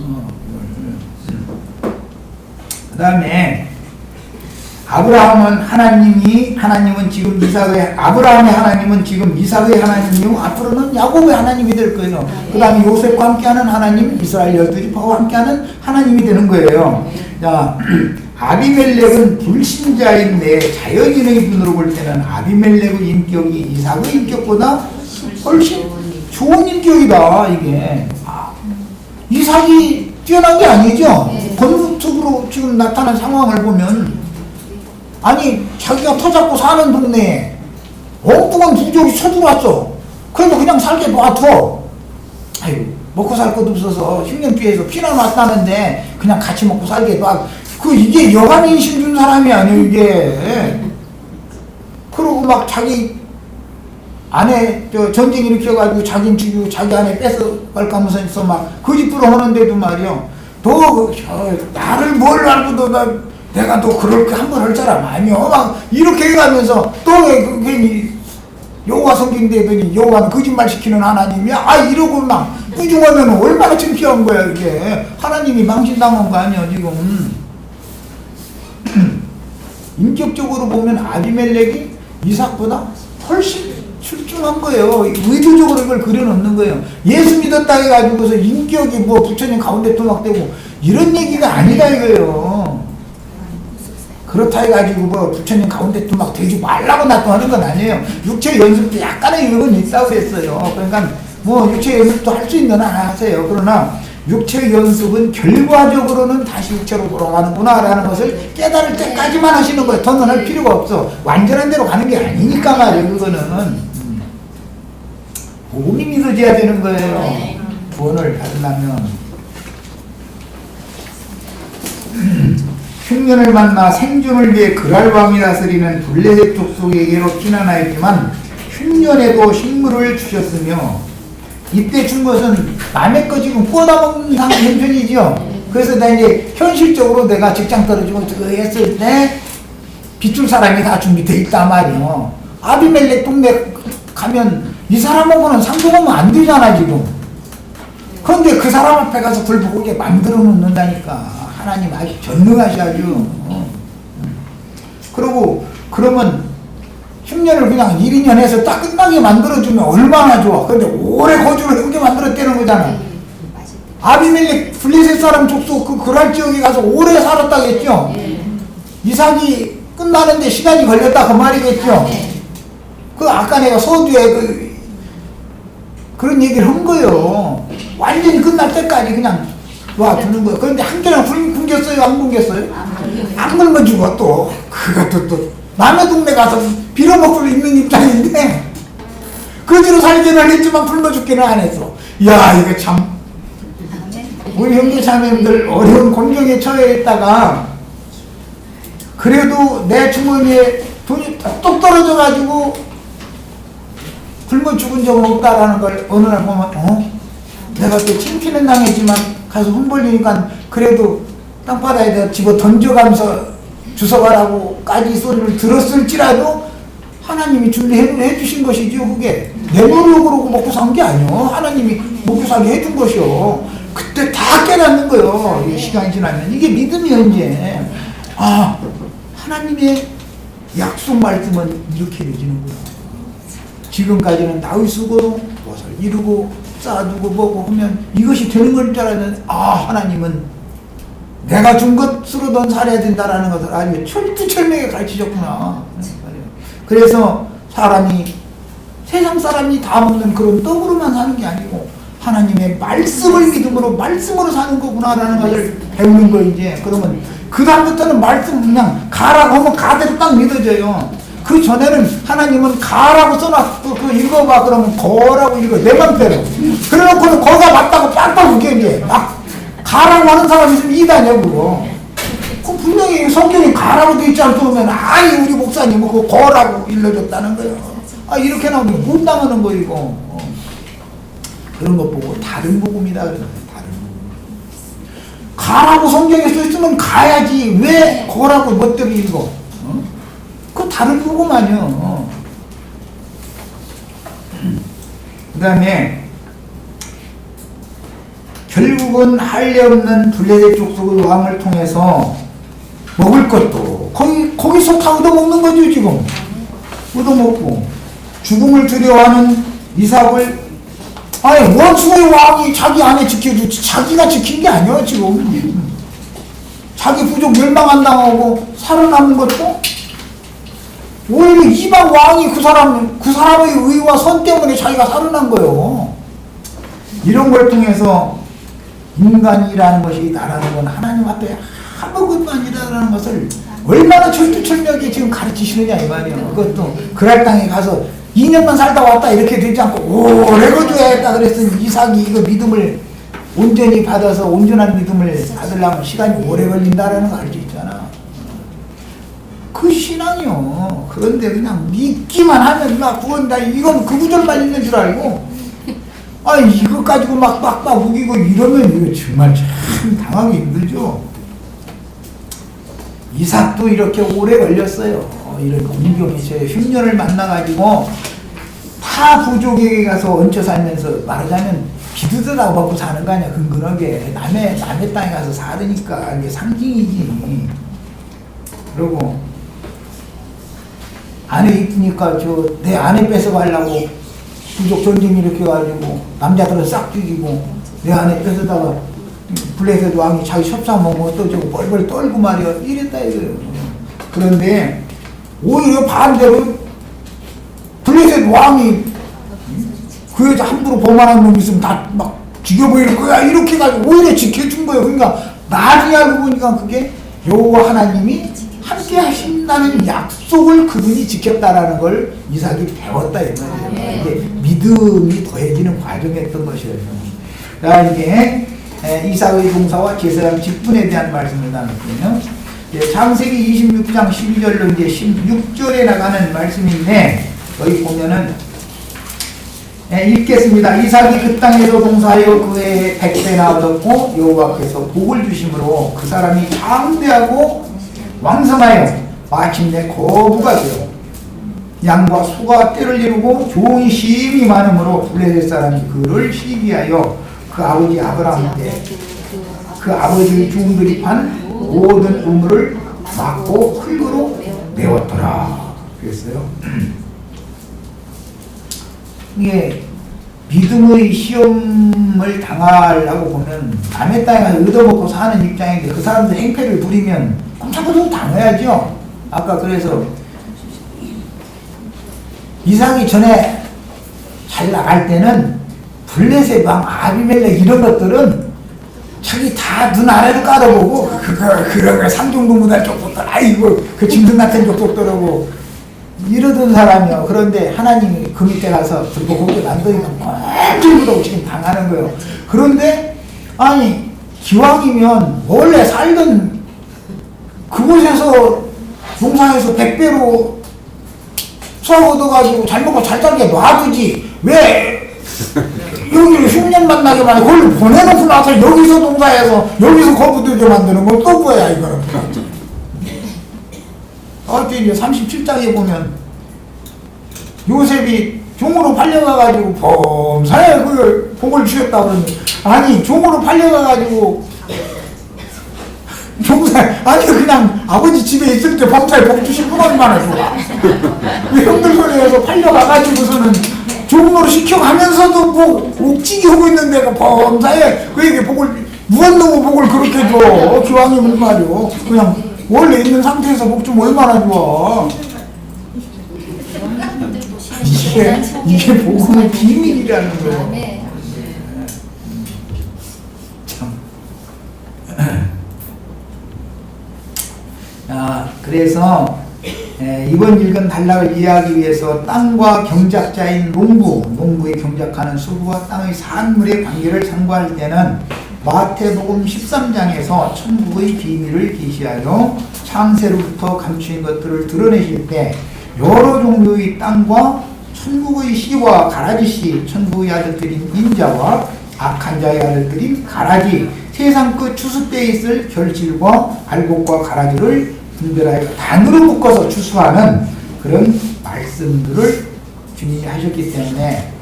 그 다음에 하나님은 지금 아브라함의 하나님은 지금 이삭의 하나님이고 앞으로는 야곱의 하나님이 될 거예요. 그 다음에 요셉과 함께하는 하나님, 이스라엘 12지파와 함께하는 하나님이 되는 거예요. 자, 아비멜렉은 불신자인데 자연인의 분으로 볼 때는 아비멜렉의 인격이 이삭의 인격보다 훨씬 좋은 인격이다. 이게 이삭이 뛰어난 게 아니죠. 건축으로 지금 나타난 상황을 보면, 아니 자기가 터잡고 사는 동네에 엉뚱한 부족이 쳐들어왔어. 그러면 그냥 살게 놔둬. 아유, 먹고 살 것도 없어서 흉년피해서 피난 왔다는데 그냥 같이 먹고 살게 놔. 이게 여간 인심 준 사람이 아니에요, 이게. 그러고 막 자기 아내 전쟁 일으켜가지고 자기는 죽이고 자기 아내 뺏어갈까 하면서 막 거짓부로 하는데도 말이요. 나를 뭘 알고도 내가 또 그렇게 한 번 할 사람 아니요. 막 이렇게 해가면서 또 괜히 여호와 섬긴다더니 여호와는 거짓말 시키는 하나님이야. 이러고 막 꾸중하면 얼마나 창피한 거야, 이게. 하나님이 망신당한 거 아니야, 지금. 인격적으로 보면 아비멜렉이 이삭보다 훨씬 출중한 거예요. 의도적으로 이걸 그려놓는 거예요. 예수 믿었다 해가지고서 인격이 뭐 부처님 가운데 토막되고 이런 얘기가 아니다 이거예요. 그렇다 해가지고 뭐 부처님 가운데 토막 되지 말라고 놔두는 건 아니에요. 육체 연습도 약간의 이유는 있다고 했어요. 그러니까 뭐 육체 연습도 할 수 있는 하나 하세요. 그러나 육체 연습은 결과적으로는 다시 육체로 돌아가는구나 라는 것을 깨달을 때까지만 하시는 거예요. 더는 할 필요가 없어. 완전한 대로 가는 게 아니니까 말이에요. 그거는 복음이 믿어져야 되는 거예요. 구원을 받으려면. 흉년을 만나 생존을 위해 그랄왕이 다스리는 블레셋 족속에게로 피난하였지만 흉년에도 식물을 주셨으며, 이때 준 것은 남의 거 지금 구워다먹는 형편이죠. 그래서 이제 현실적으로 내가 직장 떨어지고 그거 했을 때 빚줄 사람이 다 준비되어 있단 말이에요. 아비멜렉 동네 가면 이 사람하고는 상종하면 안 되잖아 지금. 그런데 그 사람 앞에 가서 불보게 만들어 놓는다니까. 하나님 아주 전능하셔야죠. 그러면 흉년을 그냥 1, 2년 해서 딱 끝나게 만들어주면 얼마나 좋아. 근데 오래 거주를 해오게 만들었다는 거잖아. 아비멜렉 블레셋 사람 족속 그 그랄 지역에 가서 오래 살았다겠죠. 이삭이 끝나는데 시간이 걸렸다 그 말이겠죠. 그 아까 내가 서두에 그런 얘기를 한 거예요. 완전히 끝날 때까지 그냥 놔두는 거예요. 그런데 한 개나 굶겼어요? 안 굶겼어요? 안 굶어주고 또 그것도 또 남의 동네 가서 빌어먹고 있는 입장인데 거지로 살기는 했지만 굶어 죽기는 안 했어. 이야, 이거 참 우리 형제자매님들 어려운 공경에 처해 있다가 그래도 내 주머니에 돈이 뚝 떨어져 가지고 굶어 죽은 적은 없다라는 걸 어느 날 보면 내가 또 침피는 당했지만 가서 혼 벌리니까 그래도 땅바닥에다 집어 던져가면서 주워가라고까지 소리를 들었을지라도 하나님이 준비해 주신 것이죠. 그게 내 노력으로 먹고 산 게 아니요. 하나님이 먹고 살게 해준 것이요. 그때 다 깨닫는 거요. 시간이 지나면 이게 믿음이요. 이제 하나님의 약속 말씀은 이렇게 이루어지는 거예요. 지금까지는 나의 수고로 무엇을 이루고 쌓아두고 뭐고 하면 이것이 되는 걸 줄 알았는데 하나님은 내가 준 것으로든 살아야 된다라는 것을 아주 철두철미하게 가르치셨구나. 그래서 세상 사람이 다 먹는 그런 떡으로만 사는 게 아니고 하나님의 말씀을 믿음으로 말씀으로 사는 거구나라는 것을 배우는 거. 이제 그러면 그 다음부터는 말씀 그냥 가라고 하면 가대로 딱 믿어져요. 그 전에는 하나님은 가라고 써놨고 그 읽어봐 그러면 거라고 읽어 내 맘대로. 그래놓고는 거가 맞다고 빡빡 웃겨 이제 막 가라고 하는 사람이 있으면 이단이야 그거. 그 분명히 성경에 가라고 돼 있지 않으면 아니 우리 목사님은 그거 거라고 일러줬다는 거예요. 아 이렇게 나오면 못 당하는 거 이거. 그런 거 보고 다른 복음이다 그러는 거예요. 다른 복음. 가라고 성경에 써있으면 가야지 왜 거라고 멋대로 읽어. 그거 다른 복음 아니야. 그 다음에 결국은 할례 없는 블레셋 족속의 왕을 통해서 먹을 것도 거기서 다 얻어먹는 거죠 지금. 얻어먹고 죽음을 두려워하는 이삭을 아니 원수의 왕이 자기 안에 지켜주지 자기가 지킨 게 아니야 지금. 자기 부족 멸망 안 당하고 살아남은 것도 오히려 이방 왕이 그 사람의 의와 선 때문에 자기가 살아난 거예요. 이런 걸 통해서 인간이라는 것이 나라는 건 하나님 앞에 아무것도 아니라는 것을 얼마나 철두철미하게 지금 가르치시느냐 이 말이에요. 그것도 그랄 땅에 가서 2년만 살다 왔다 이렇게 되지 않고 오래 거줘야겠다 그랬더니 이삭이 이거 믿음을 온전히 받아서 온전한 믿음을 받으려면 시간이 오래 걸린다라는 거 알 수 있잖아. 그 신앙이요. 그런데 그냥 믿기만 하면 막 구원다 이건 그 구절만 있는 줄 알고 아니 이거 가지고 막 빡빡 우기고 이러면 이거 정말 참 당하기 힘들죠. 이삭도 이렇게 오래 걸렸어요. 이런 운명이 제 흉년을 만나가지고 타 부족에게 가서 얹혀 살면서 말하자면 비두드라고 먹고 사는 거 아니야. 근근하게 남의 땅에 가서 살으니까 이게 상징이지. 그리고 아내 이쁘니까 내 아내 뺏어가려고 부족 전쟁 일으켜가지고 남자들은 싹 죽이고 내 아내 뺏어다가 블레셋 왕이 자기 첩사 먹으면 어떠고 뻘뻘 떨고 말이야. 이랬다 이거예요. 그런데 오히려 반대로 블레셋 왕이 그 여자 함부로 범하는 놈 있으면 다 막 죽여버릴 거야 이렇게 해가지고 오히려 지켜준 거예요. 그러니까 나중에 알고 보니까 그게 여호와 하나님이 함께 하신다는 약속을 그분이 지켰다라는 걸 이삭이 배웠다 이 말이에요. 이게 믿음이 더해지는 과정이었던 것이에요. 자 이게 이삭의 동사와 제사장 직분에 대한 말씀을 나눴거든요. 창세기 26장 12절로 이제 16절에 나가는 말씀인데 여기 보면은 읽겠습니다. 이삭이 그 땅에서 동사하여 그 해에 100배나 얻었고 여호와께서 복을 주심으로 그 사람이 장대하고 왕성하여 마침내 거부가 되어 양과 소가 떼를 이루고 종이 심이 많으므로 블레셋 사람이 그를 시기하여 그 아버지 아브라함께 그 아버지의 종들이 판 모든 우물을 막고 흙으로 메웠더라 그랬어요. 이게 믿음의 시험을 당하려고 보면 남의 땅에 가서 얻어먹고 사는 입장인데 그 사람들 행패를 부리면 꼼짝도 당해야죠. 아까 그래서 이삭이 전에 잘 나갈 때는 블레셋 왕 아비멜렉 이런 것들은 자기 다 눈 아래로 깔아보고 그런 거 상종도 못할 족속들 아이고 그 짐승 같은 족속들하고 이러던 사람이요. 그런데 하나님이 그 밑에 가서 들고 거기 남더니까 꼴찌로 지금 당하는 거예요. 그런데 아니 기왕이면 원래 살던 그곳에서 농사에서 100배로 수확 얻어가지고 잘 먹고 잘 살게 놔두지 왜 여기 흉년 만나게 만에 그걸 보내놓고 나서 여기서 농사해서 여기서 거부들게 만드는 건 또 뭐야 이거는. 이제 37장에 보면 요셉이 종으로 팔려가가지고 범사에 그 복을 주셨다 그러는데 아니 종으로 팔려가가지고 아니 그냥 아버지 집에 있을 때 범사에 복 주신 분 얼마나 좋아. 왜 형들 손에서 팔려가가지고서는 종으로 시켜가면서도 뭐 옥지기 하고 있는 데가 범사에 그에게 복을 무한노무 복을 그렇게 줘. 기왕이면 말이요. 그냥 원래 있는 상태에서 복 좀 얼마나 좋아. 이게 복음의 비밀이라는 거예요. 참. 그래서 이번 읽은 단락을 이해하기 위해서 땅과 경작자인 농부의 경작하는 수부와 땅의 산물의 관계를 상고할 때는 마태복음 13장에서 천국의 비밀을 계시하여 창세로부터 감추인 것들을 드러내실 때 여러 종류의 땅과 천국의 씨와 가라지 씨, 천국의 아들들인 인자와 악한 자의 아들들인 가라지, 세상 끝 추수때에 있을 결실과 알곡과 가라지를 분별하여 단으로 묶어서 추수하는 그런 말씀들을 주님이 하셨기 때문에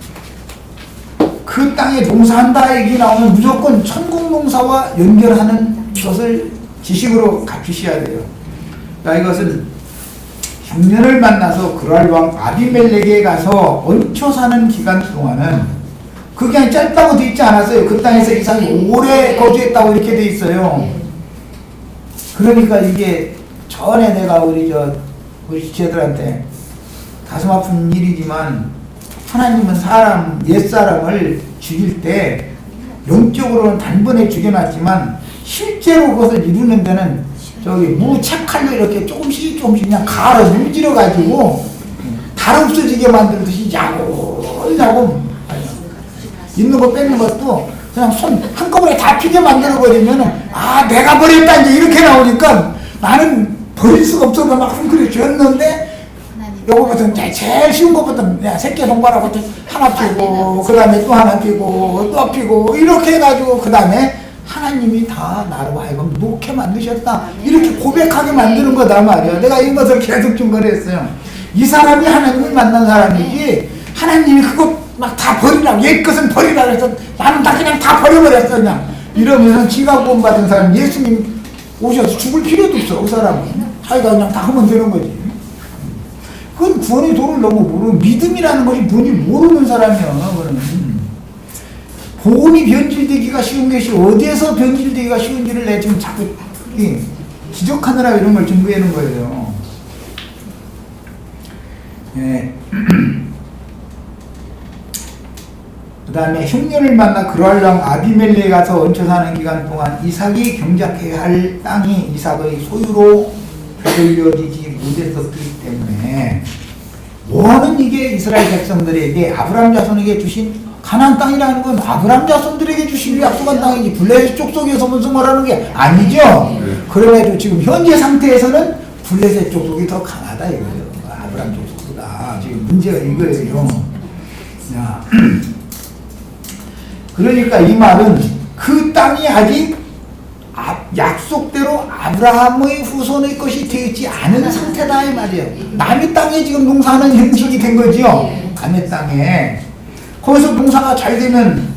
그 땅에 농사한다 얘기 나오면 무조건 천국 농사와 연결하는 것을 지식으로 갖추셔야 돼요. 그러니까 이것은 흉년을 만나서 그랄왕 아비멜렉에 가서 얹혀 사는 기간 동안은 그게 짧다고 돼 있지 않았어요. 그 땅에서 이삭이 오래 거주했다고 이렇게 돼 있어요. 그러니까 이게 전에 내가 우리 지체들한테 가슴 아픈 일이지만 하나님은 옛사람을 죽일 때 영적으로는 단번에 죽여놨지만 실제로 그것을 이루는 데는 무채칼로 이렇게 조금씩 그냥 갈아 문질러 가지고 달 없어지게 만들듯이 야골야골 있는 거 빼는 것도 그냥 손 한꺼번에 다 피게 만들어 버리면은 내가 버렸다 이제 이렇게 나오니까 나는 버릴 수가 없어서 막 헝클이 쥐었는데 요거부터 제일 쉬운 것부터 새끼 손가락부터 하나 피고 그 다음에 또 하나 피고 또 피고 이렇게 해가지고 그 다음에 하나님이 다 나로 하여금 놓게 만드셨다 이렇게 고백하게 만드는 거다 말이야. 내가 이것을 계속 증거했어요. 이 사람이 하나님을 만난 사람이지 하나님이 그거 막 다 버리라고 옛 것은 버리라고 해서 나는 다 그냥 다 버려버렸어 그냥 이러면서 지가 구원받은 사람 예수님 오셔서 죽을 필요도 없어. 그 사람은 자기가 그냥 다 하면 되는 거지. 그건 구원의 도를 너무 모르는 믿음이라는 것이 뭔지 모르는 사람이야. 그러면 복음이 변질되기가 쉬운 것이 어디에서 변질되기가 쉬운지를 내가 지금 자꾸 지적하느라 이런 걸 준비하는 거예요. 그 다음에 흉년을 만나 그랄왕 아비멜렉에 가서 얹혀 사는 기간 동안 이삭이 경작해야 할 땅이 이삭의 소유로 되돌려지지 못했었기 때문에 뭐하는 이게 이스라엘 백성들에게 아브라함 자손에게 주신 가나안 땅이라는 건 아브라함 자손들에게 주신 약속한 땅이지 블레셋 족속에서 무슨 말하는 게 아니죠. 그럼에도 지금 현재 상태에서는 블레셋 족속이 더 강하다 이거예요. 아브라함 족속보다 지금 문제가 이거예요. 자, 그러니까 이 말은 그 땅이 아직 약속대로 아브라함의 후손의 것이 되지 않은 상태다 이 말이에요. 남의 땅에 지금 농사하는 형식이 된 거죠. 남의 땅에 거기서 농사가 잘 되면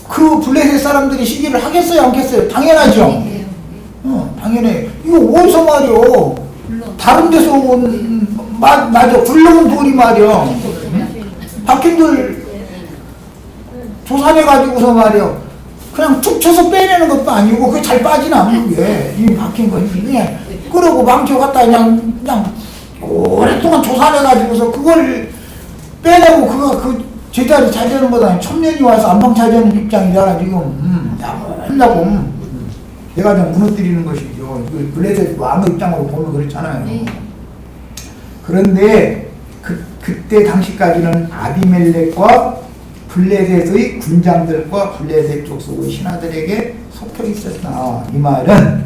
그 블레셋 사람들이 시기를 하겠어요 않겠어요? 당연하죠. 당연해. 이거 어디서 말이요? 다른 데서 온 맞아 굴러온 돌이 말이요. 박힌돌 조사해가지고서 말이요. 그냥 툭 쳐서 빼내는 것도 아니고 그게 잘 빠지나 그게 이 박힌 거 이게 그러고 망쳐 갖다 그냥 오랫동안 조사해가지고서 그걸 빼내고 그 제자리 잘 되는 거다. 천년이 와서 안방 차지하는 입장이잖아 지금. 한다고 내가 좀 무너뜨리는 것이죠. 블레셋 왕의 입장으로 보면 그렇잖아요. 그런데 그때 당시까지는 아비멜렉과 블레셋의 군장들과 블레셋 족속의 신하들에게 속혀 있었다. 이 말은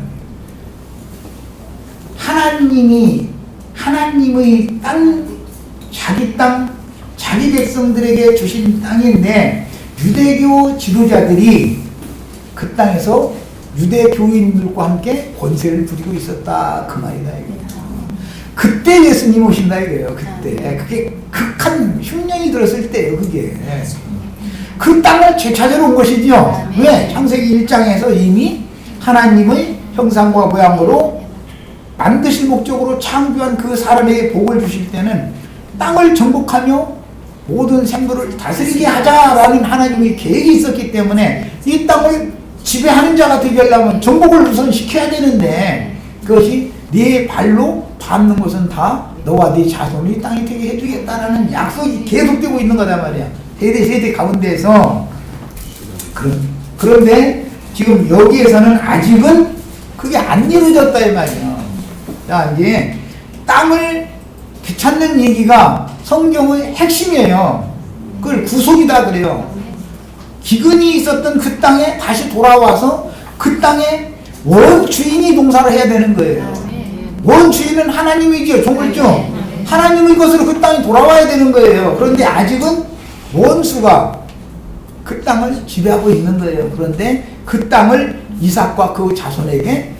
하나님의 땅, 자기 백성들에게 주신 땅인데 유대교 지도자들이 그 땅에서 유대 교인들과 함께 권세를 부리고 있었다. 그 말이다. 그때 예수님 오신다 이거예요. 그때 그게 극한 흉년이 들었을 때예요. 그게 그 땅을 되찾으러 온 것이죠. 왜? 창세기 1장에서 이미 하나님의 형상과 모양으로 만드실 목적으로 창조한 그 사람에게 복을 주실 때는 땅을 정복하며 모든 생물을 다스리게 하자라는 하나님의 계획이 있었기 때문에 이 땅을 지배하는 자가 되게 하려면 정복을 우선 시켜야 되는데 그것이 네 발로 밟는 것은 다 너와 네 자손이 땅에 되게 해주겠다라는 약속이 계속되고 있는 거단 말이야. 세대 가운데에서. 그런데 지금 여기에서는 아직은 그게 안 이루어졌다 이 말이야. 자, 이제 땅을 찾는 얘기가 성경의 핵심이에요. 그걸 구속이다 그래요. 기근이 있었던 그 땅에 다시 돌아와서 그 땅에 원주인이 농사를 해야 되는 거예요. 원주인은 하나님이죠. 종을죠. 하나님의 것으로 그 땅이 돌아와야 되는 거예요. 그런데 아직은 원수가 그 땅을 지배하고 있는 거예요. 그런데 그 땅을 이삭과 그 자손에게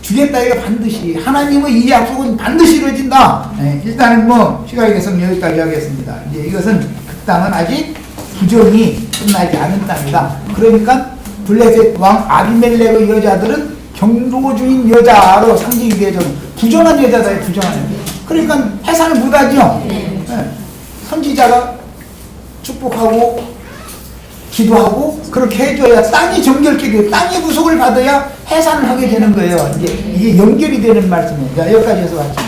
주겠다. 이거 반드시 하나님의 이 약속은 반드시 이루어진다. 일단은 뭐 시간이 돼서 여기까지 하겠습니다. 이제 이것은 그 땅은 아직 부정이 끝나지 않은 땅이다. 그러니까 블레셋 왕 아비멜렉의 여자들은 경로주인 여자로 상징이 되죠. 부정한 여자다. 부정한 여자. 그러니까 해산을 못하죠. 선지자가 축복하고 기도하고 그렇게 해줘야 땅이 정결케 돼요. 땅이 구속을 받아야 해산을 하게 되는 거예요. 이게 연결이 되는 말씀이에요. 여기까지 해서 왔죠.